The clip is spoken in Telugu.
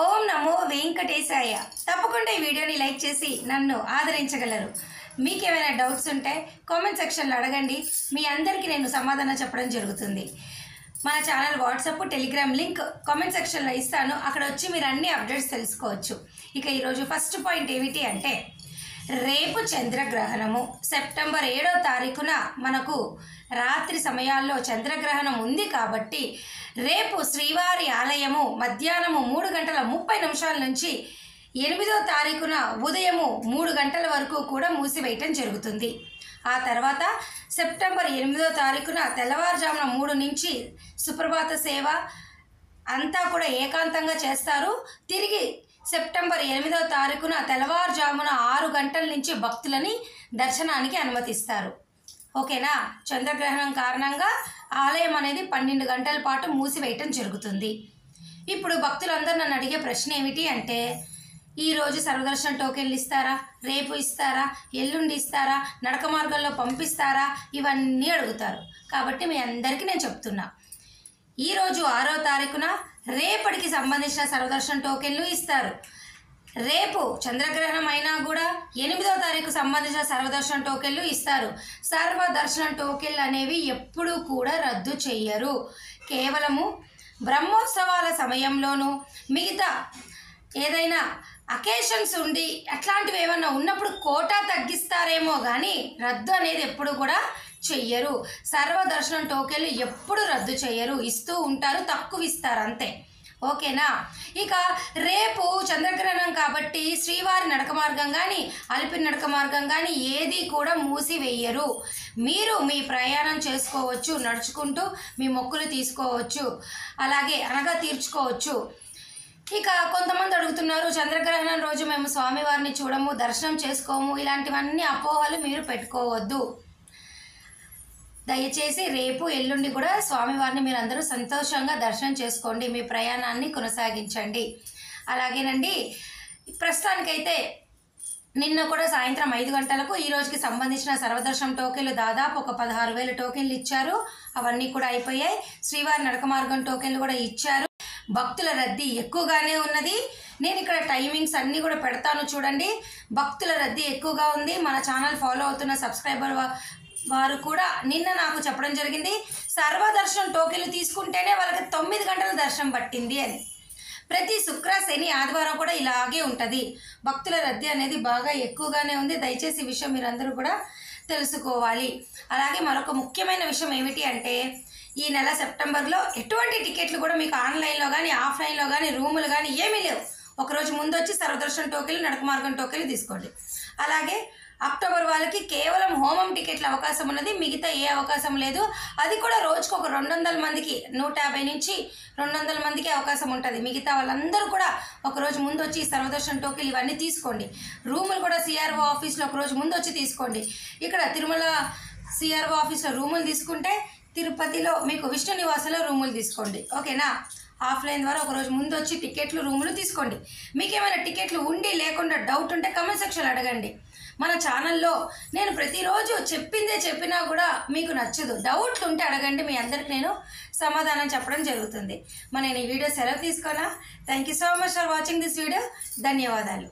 ఓం నమో వెంకటేశాయ. తప్పకుండా ఈ వీడియోని లైక్ చేసి నన్ను ఆదరించగలరు. మీకు ఏమైనా డౌట్స్ ఉంటే కామెంట్ సెక్షన్లో అడగండి. మీ అందరికీ నేను సమాధానం చెప్పడం జరుగుతుంది. మన channel WhatsApp Telegram link comment సెక్షన్లో ఇస్తాను. అక్కడ వచ్చి మీరు అన్ని అప్డేట్స్ తెలుసుకోవచ్చు. ఇక ఈరోజు ఫస్ట్ పాయింట్ ఏమిటి అంటే, రేపు చంద్రగ్రహణము సెప్టెంబర్ 7వ తారీఖున మనకు రాత్రి సమయాల్లో చంద్రగ్రహణం ఉంది. కాబట్టి రేపు శ్రీవారి ఆలయము మధ్యాహ్నము 3:30 నుంచి 8వ తారీఖున ఉదయము 3 గంటల వరకు కూడా మూసివేయటం జరుగుతుంది. ఆ తర్వాత సెప్టెంబర్ 8వ తారీఖున తెల్లవారుజామున 3 నుంచి సుప్రభాత సేవ అంతా కూడా ఏకాంతంగా చేస్తారు. తిరిగి సెప్టెంబర్ 8వ తారీఖున తెల్లవారుజామున 6 గంటల నుంచి భక్తులని దర్శనానికి అనుమతిస్తారు. ఓకేనా. చంద్రగ్రహణం కారణంగా ఆలయం అనేది 12 గంటల పాటు మూసివేయటం జరుగుతుంది. ఇప్పుడు భక్తులందరూ నన్ను అడిగే ప్రశ్న ఏమిటి అంటే, ఈరోజు సర్వదర్శన టోకెన్లు ఇస్తారా, రేపు ఇస్తారా, ఎల్లుండి ఇస్తారా, నడక మార్గంలో పంపిస్తారా, ఇవన్నీ అడుగుతారు. కాబట్టి మీ అందరికీ నేను చెప్తున్నా, ఈరోజు 6వ తారీఖున రేపటికి సంబంధించిన సర్వదర్శన టోకెన్లు ఇస్తారు. రేపు చంద్రగ్రహణం అయినా కూడా 8వ తారీఖు సంబంధించిన సర్వదర్శన టోకెన్లు ఇస్తారు. సర్వదర్శన టోకెన్లు అనేవి ఎప్పుడూ కూడా రద్దు చెయ్యరు. కేవలము బ్రహ్మోత్సవాల సమయంలోనూ మిగతా ఏదైనా అకేషన్స్ ఉండి అట్లాంటివి ఏమన్నా ఉన్నప్పుడు కోటా తగ్గిస్తారేమో కానీ రద్దు అనేది ఎప్పుడు కూడా చెయ్యరు. సర్వదర్శనం టోకెన్లు ఎప్పుడు రద్దు చెయ్యరు, ఇస్తూ ఉంటారు, తక్కువ ఇస్తారు అంతే. ఓకేనా. ఇక రేపు చంద్రగ్రహణం కాబట్టి శ్రీవారి నడక మార్గం కానీ అలిపిరి నడక మార్గం కానీ ఏది కూడా మూసివేయరు. మీరు మీ ప్రయాణం చేసుకోవచ్చు, నడుచుకుంటూ మీ మొక్కులు తీసుకోవచ్చు, అలాగే అనగా తీర్చుకోవచ్చు. ఇక కొంతమంది అడుగుతున్నారు, చంద్రగ్రహణం రోజు మేము స్వామివారిని చూడము, దర్శనం చేసుకోము, ఇలాంటివన్నీ అపోహలు మీరు పెట్టుకోవద్దు. దయచేసి రేపు ఎల్లుండి కూడా స్వామివారిని మీరు అందరూ సంతోషంగా దర్శనం చేసుకోండి, మీ ప్రయాణాన్ని కొనసాగించండి. అలాగేనండి, ప్రస్తుతానికైతే నిన్న కూడా సాయంత్రం 5 గంటలకు ఈ రోజుకి సంబంధించిన సర్వదర్శనం టోకెన్లు దాదాపు ఒక 16,000 టోకెన్లు ఇచ్చారు. అవన్నీ కూడా అయిపోయాయి. శ్రీవారి నడక మార్గం టోకెన్లు కూడా ఇచ్చారు. భక్తుల రద్దీ ఎక్కువగానే ఉన్నది. నేను ఇక్కడ టైమింగ్స్ అన్నీ కూడా పెడతాను చూడండి. భక్తుల రద్దీ ఎక్కువగా ఉంది. మన ఛానల్ ఫాలో అవుతున్న సబ్స్క్రైబర్ వారు కూడా నిన్న నాకు చెప్పడం జరిగింది, సర్వదర్శనం టోకెన్లు తీసుకుంటేనే వాళ్ళకి 9 గంటల దర్శనం పట్టింది అని. ప్రతి శుక్ర, శని, ఆదివారం కూడా ఇలాగే ఉంటుంది. భక్తుల రద్దీ అనేది బాగా ఎక్కువగానే ఉంది. దయచేసి ఈ విషయం మీరందరూ కూడా తెలుసుకోవాలి. అలాగే మరొక ముఖ్యమైన విషయం ఏమిటి అంటే, ఈ నెల సెప్టెంబర్లో ఎటువంటి టికెట్లు కూడా మీకు ఆన్లైన్లో కానీ ఆఫ్లైన్లో కానీ రూములు కానీ ఏమీ లేవు. ఒకరోజు ముందు వచ్చి సర్వదర్శనం టోకెన్లు, నడక మార్గం టోకెన్లు తీసుకోండి. అలాగే అక్టోబర్ వాళ్ళకి కేవలం హోమం టికెట్ల అవకాశం ఉన్నది, మిగతా ఏ అవకాశం లేదు. అది కూడా రోజుకు ఒక 200 మందికి, 150 నుంచి 200 మందికి అవకాశం ఉంటుంది. మిగతా వాళ్ళందరూ కూడా ఒకరోజు ముందు వచ్చి సర్వదర్శన టోకెన్లు ఇవన్నీ తీసుకోండి. రూములు కూడా సిఆర్ఓ ఆఫీస్లో ఒకరోజు ముందు వచ్చి తీసుకోండి. ఇక్కడ తిరుమల సిఆర్ఓ ఆఫీస్లో రూములు తీసుకుంటే తిరుపతిలో మీకు విష్ణు నివాసంలో రూములు తీసుకోండి. ఓకేనా. ఆఫ్లైన్ ద్వారా ఒకరోజు ముందు వచ్చి టికెట్లు, రూములు తీసుకోండి. మీకు ఏమైనా టికెట్లు ఉండి లేకుండా డౌట్ ఉంటే కామెంట్ సెక్షన్లో అడగండి. మన ఛానల్లో నేను ప్రతిరోజు చెప్పిందే చెప్పినా కూడా మీకు నచ్చదు, డౌట్లు ఉంటే అడగండి. మీ అందరికి నేను సమాధానం చెప్పడం జరుగుతుంది. నేను ఈ వీడియో సెలవు తీసుకోనా. Thank you so much for watching this video. ధన్యవాదాలు.